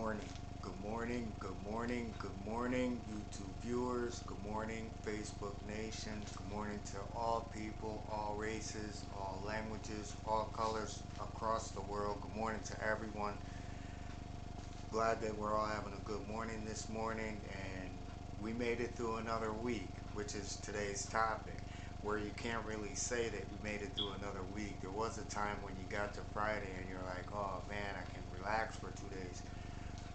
morning. Good morning, good morning, good morning, YouTube viewers. Good morning, Facebook Nation. Good morning to all people, all races, all languages, all colors across the world. Good morning to everyone. Glad that we're all having a good morning this morning, and we made it through another week, which is today's topic, where you can't really say that we made it through another week. There was a time when you got to Friday and you're like, oh man, I can relax for 2 days.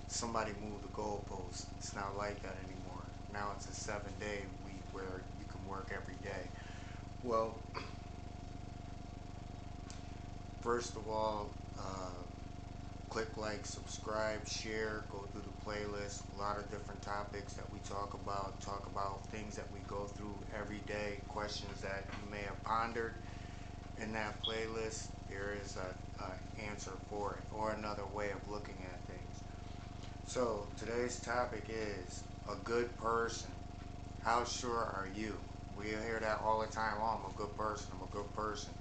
Somebody moved the goalpost. It's not like that anymore. Now it's a 7-day week where you can work every day. Well, first of all, click like, subscribe, share, go through the playlist. A lot of different topics that we talk about things that we go through every day, questions that you may have pondered. In that playlist, there is a answer for it, or another way of looking at things. So today's topic is a good person. How sure are you? We hear that all the time. Oh, I'm a good person. I'm a good person.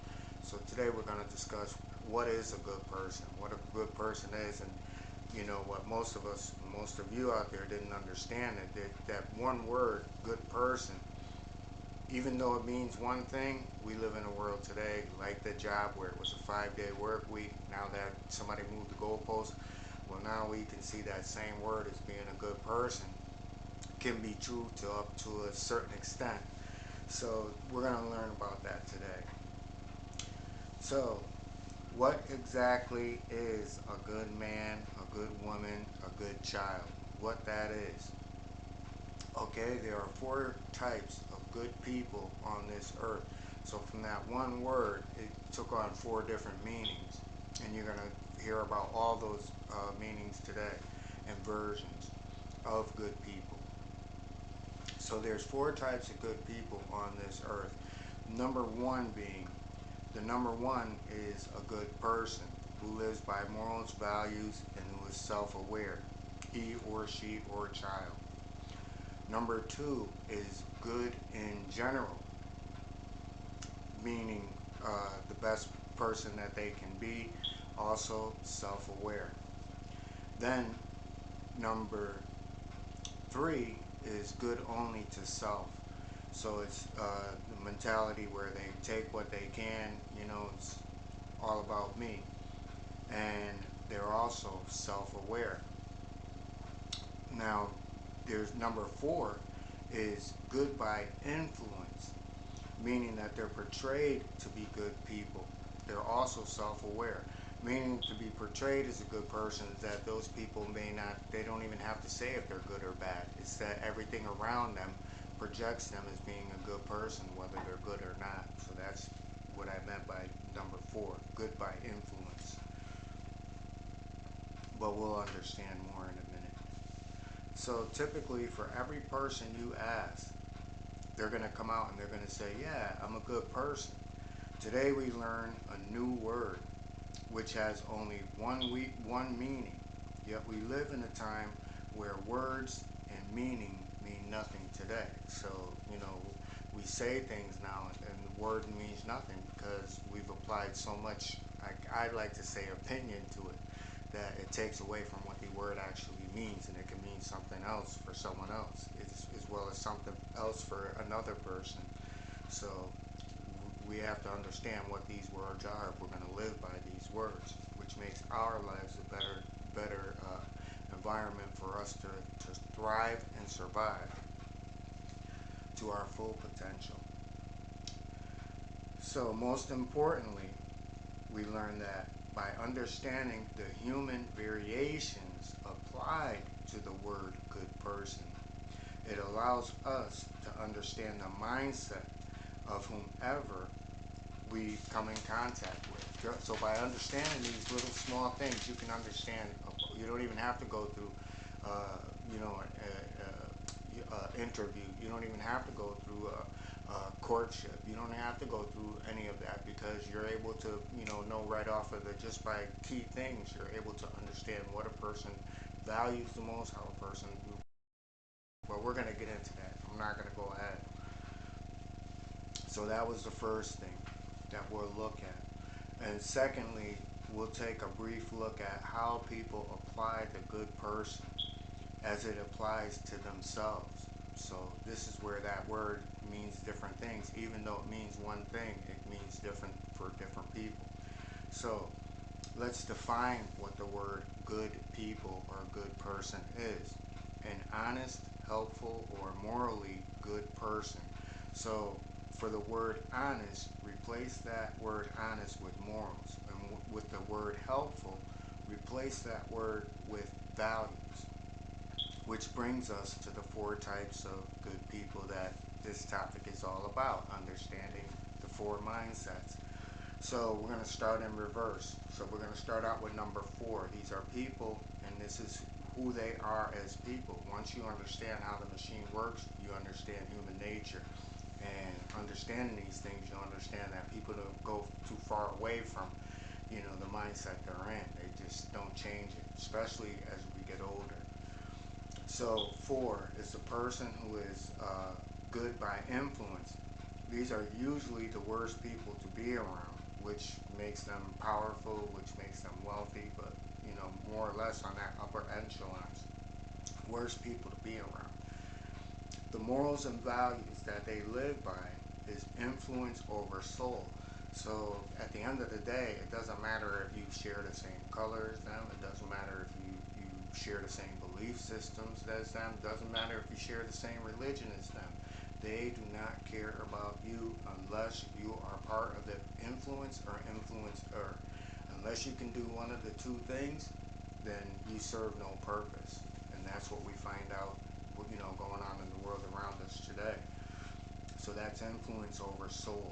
So today we're going to discuss what is a good person, what a good person is, and you know what most of you out there didn't understand that one word, good person, even though it means one thing, we live in a world today like the job where it was a 5-day work week. Now that somebody moved the goalpost, well, now we can see that same word as being a good person can be true to up to a certain extent. So we're going to learn about that today. So what exactly is a good man, a good woman, a good child? What that is? Okay, there are 4 types of good people on this earth. So from that one word, it took on 4 different meanings. And you're going to hear about all those meanings today and versions of good people. So there's 4 types of good people on this earth. Number 1 being, the number 1 is a good person who lives by morals, values, and who is self-aware, he or she or child. Number 2 is good in general, meaning the best person that they can be, also self-aware. Then number 3 is good only to self. So it's the mentality where they take what they can, you know, it's all about me. And they're also self-aware. Now, there's number 4 is good by influence, meaning that they're portrayed to be good people. They're also self-aware, meaning to be portrayed as a good person is that those people they don't even have to say if they're good or bad. It's that everything around them projects them as being a good person, whether they're good or not. So that's what I meant by number 4, good by influence. But we'll understand more in a minute. So typically for every person you ask, they're going to come out and they're going to say, yeah, I'm a good person. Today we learn a new word which has only one meaning. Yet we live in a time where words and meaning mean nothing today. So, you know, we say things now and the word means nothing because we've applied so much, I'd like to say, opinion to it, that it takes away from what the word actually means, and it can mean something else for someone else as well as something else for another person. So we have to understand what these words are if we're going to live by these words, which makes our lives a better environment for us to thrive and survive to our full potential. So most importantly, we learn that by understanding the human variations applied to the word good person, it allows us to understand the mindset of whomever we come in contact with. So by understanding these little small things, you can understand. You don't even have to go through, you know, interview. You don't even have to go through courtship. You don't have to go through any of that because you're able to, you know right off of just by key things, you're able to understand what a person values the most, how a person. Well, we're going to get into that. I'm not going to go ahead. So that was the first thing that we'll look at. And secondly, we'll take a brief look at how people apply the good person as it applies to themselves. So this is where that word means different things. Even though it means one thing, it means different for different people. So let's define what the word good people or good person is. An honest, helpful, or morally good person. So for the word honest, replace that word honest with morals. And with the word helpful, replace that word with values. Which brings us to the four types of good people that this topic is all about, understanding the four mindsets. So we're going to start in reverse. So we're going to start out with number 4. These are people, and this is who they are as people. Once you understand how the machine works, you understand human nature. And understanding these things, you understand that people don't go too far away from, the mindset they're in. They just don't change it, especially as we get older. So 4 is the person who is good by influence. These are usually the worst people to be around, which makes them powerful, which makes them wealthy, but more or less on that upper echelons. Worst people to be around. The morals and values that they live by is influence over soul. So at the end of the day, it doesn't matter if you share the same color as them. It doesn't matter if you share the same belief systems as them. It doesn't matter if you share the same religion as them. They do not care about you unless you are part of the influence or influencer. Unless you can do one of the two things, then you serve no purpose. And that's what we find out, going on in the world around us today. So that's influence over soul.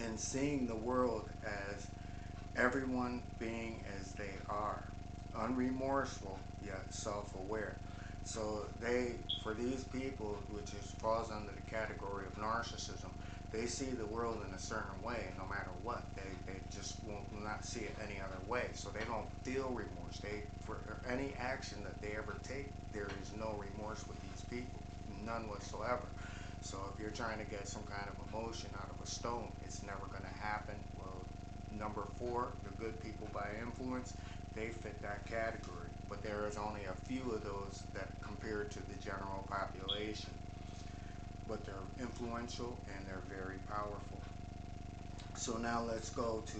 And seeing the world as everyone being as they are. Unremorseful, yet self-aware. So for these people, which falls under the category of narcissism, they see the world in a certain way, no matter what. They just will not see it any other way. So they don't feel remorse. For any action that they ever take, there is no remorse with these people, none whatsoever. So if you're trying to get some kind of emotion out of a stone, it's never going to happen. Well, number 4, the good people by influence, they fit that category. But there is only a few of those that compared to the general population. But they're influential and they're very powerful. So now let's go to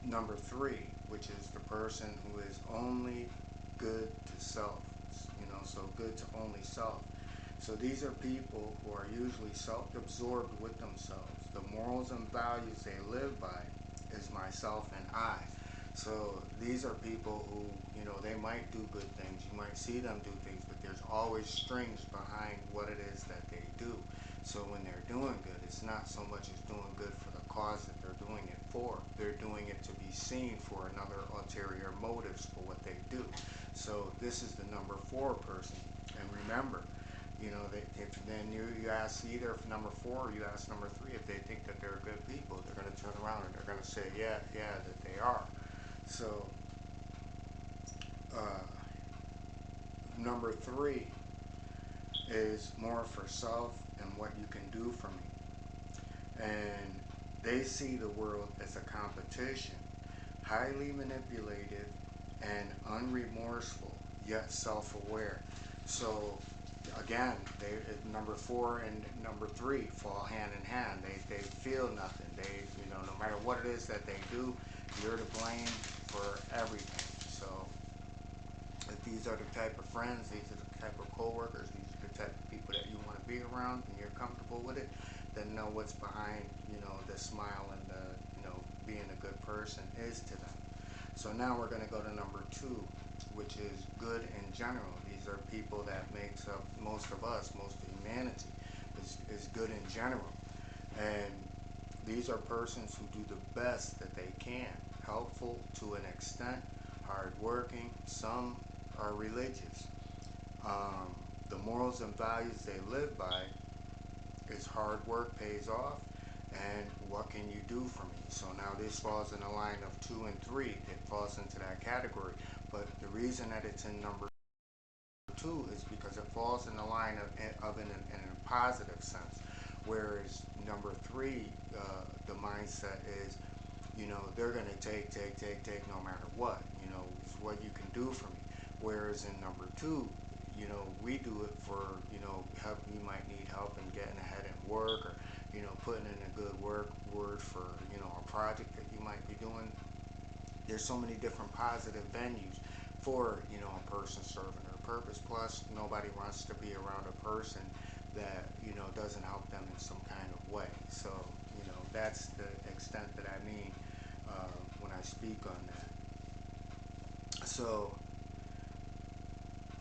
number 3, which is the person who is only good to self. So good to only self. So these are people who are usually self-absorbed with themselves. The morals and values they live by is myself and I. So these are people who, they might do good things. You might see them do things, but there's always strings behind what it is that they do. So when they're doing good, it's not so much as doing good for the cause that they're doing it for. They're doing it to be seen for another ulterior motives for what they do. So this is the number 4 person. And remember, if then you ask either number 4 or you ask number 3 if they think that they're good people, they're going to turn around and they're going to say, yeah, that they are. So number 3 is more for self and what you can do for me. And they see the world as a competition, highly manipulative and unremorseful, yet self-aware. So again, number 4 and number 3 fall hand in hand. They feel nothing. No matter what it is that they do, you're to blame for everything. So if these are the type of friends, these are the type of coworkers, these are the type of people that you want to be around and you're comfortable with it, then know what's behind, the smile and the, being a good person is to them. So now we're going to go to number 2, which is good in general. These are people that makes up most of us, most of humanity, is good in general. And these are persons who do the best that they can, helpful to an extent, hardworking, some are religious. The morals and values they live by is hard work pays off, and what can you do for me? So now this falls in the line of 2 and 3. It falls into that category. But the reason that it's in number 2 is because it falls in the line of in a positive sense. Whereas number 3, the mindset is, they're going to take no matter what. Is what you can do for me. Whereas in number two, we do it for, help. You might need help in getting ahead in work, or, putting in a good word for, a project that you might be doing. There's so many different positive venues for, a person serving their purpose. Plus, nobody wants to be around a person that, doesn't help them in some kind of way. So, that's the extent that I mean when I speak on that. So,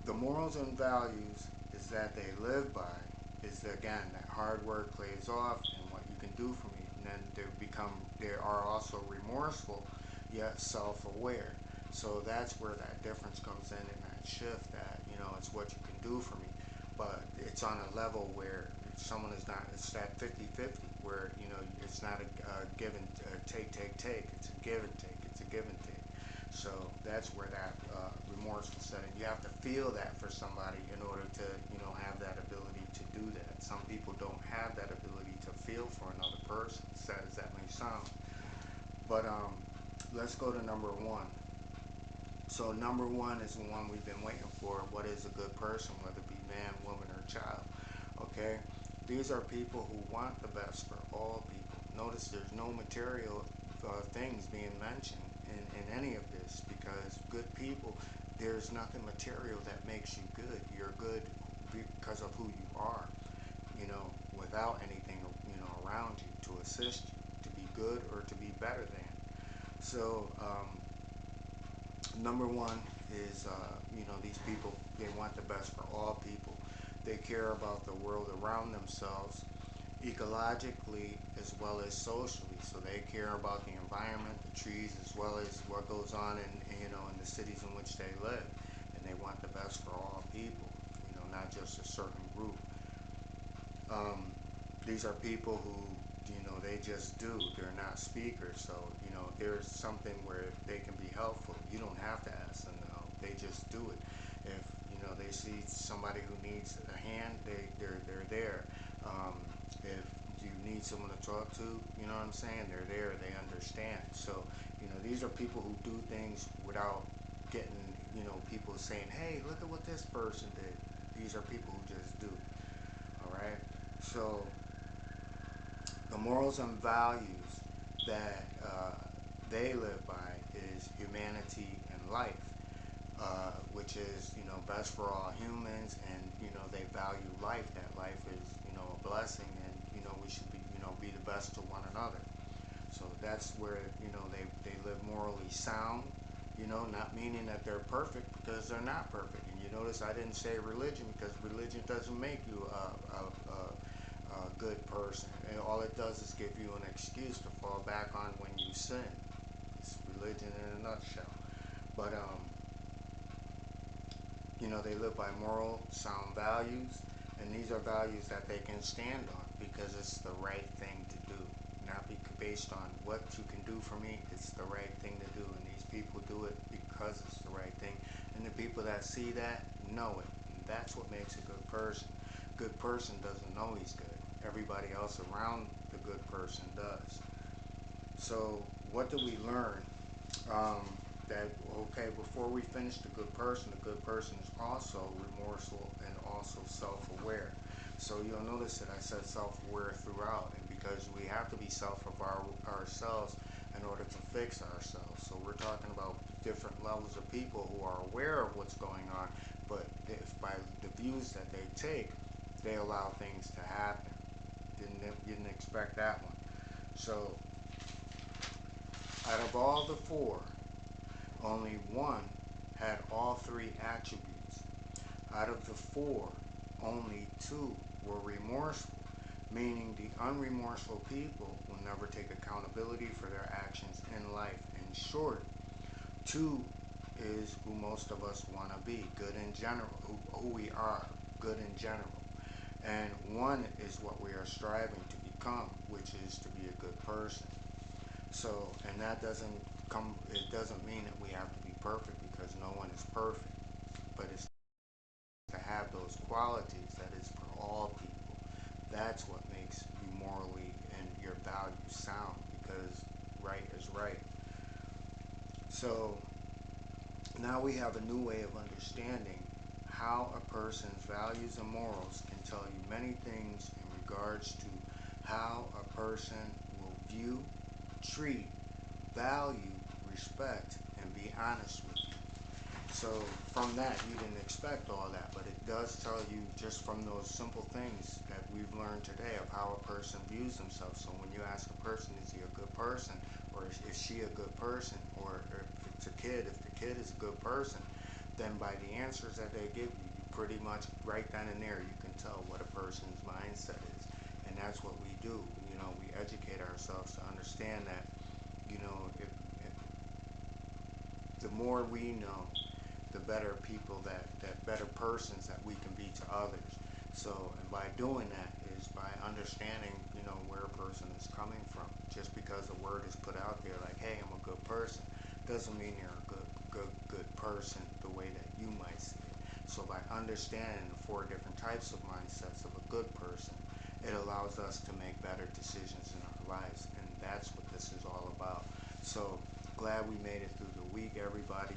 the morals and values is that they live by is, again, that hard work pays off and what you can do for me. And then they are also remorseful yet self-aware. So that's where that difference comes in, and that shift, that, it's what you can do for me. But it's on a level where someone is not, it's that 50-50, where, it's not a give and take. It's a give and take. It's a give and take. So that's where that remorseful setting. You have to feel that for somebody in order to, have that ability to do that. Some people don't have that ability to feel for another person, sad as that may sound. But let's go to number one. So number one is the one we've been waiting for. What is a good person, whether it be man, woman, or child? Okay? These are people who want the best for all people. Notice there's no material things being mentioned in any of this, because good people, there's nothing material that makes you good. You're good because of who you are, without anything, around you to assist you to be good or to be better than. So, number one is, these people, they want the best for all people. They care about the world around themselves, ecologically as well as socially. So they care about the environment, the trees, as well as what goes on in the cities in which they live. And they want the best for all people, not just a certain group. These are people who, they just do. They're not speakers. So, there's something where they can be helpful. You don't have to ask them to help. They just do it. If, they see somebody who needs a hand, they're there. If you need someone to talk to, you know what I'm saying? They're there. They understand. So, these are people who do things without getting, people saying, hey, look at what this person did. These are people who just do. All right? So, the morals and values that they live by is humanity and life, which is, best for all humans, and, they value life, that life is, a blessing, and, we should be the best to one another. So that's where, they live morally sound, not meaning that they're perfect, because they're not perfect. And you notice I didn't say religion, because religion doesn't make you a good person. And all it does is give you an excuse to fall back on when you sin. It's religion in a nutshell. But they live by moral, sound values, and these are values that they can stand on because it's the right thing to do. Not based on what you can do for me, it's the right thing to do. And these people do it because it's the right thing. And the people that see that know it. And that's what makes a good person. Good person doesn't know he's good. Everybody else around the good person does. So what do we learn? Before we finish the good person is also remorseful and also self-aware. So you'll notice that I said self-aware throughout, and because we have to be self-aware ourselves in order to fix ourselves. So we're talking about different levels of people who are aware of what's going on, but if by the views that they take, they allow things to happen. Didn't expect that one. So out of all the four, only one had all three attributes. Out of the four, only two were remorseful, meaning the unremorseful people will never take accountability for their actions in life. In short, two is who most of us want to be, good in general, who we are, good in general. And one is what we are striving to become, which is to be a good person. So, and that it doesn't mean that we have to be perfect, because no one is perfect, but it's to have those qualities that is for all people. That's what makes you morally and your values sound, because right is right. So now we have a new way of understanding how a person's values and morals can tell you many things in regards to how a person will view, treat, value, respect, and be honest with you. So from that, you didn't expect all that, but it does tell you just from those simple things that we've learned today of how a person views themselves. So when you ask a person, is he a good person, or is she a good person, or if it's a kid, if the kid is a good person, then by the answers that they give you, you pretty much right then and there, you can tell what a person's mindset is. And that's what we do. You know, we educate ourselves to understand that, you know, if the more we know, the better people that better persons that we can be to others. So, and by doing that is by understanding, you know, where a person is coming from. Just because a word is put out there like, hey, I'm a good person, doesn't mean you're a good person the way that you might see it. So by understanding the four different types of mindsets of a good person, it allows us to make better decisions in our lives. And that's what this is all about. So glad we made it through the week, everybody.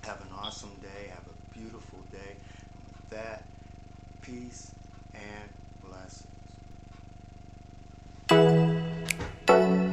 Have an awesome day. Have a beautiful day. And with that, peace and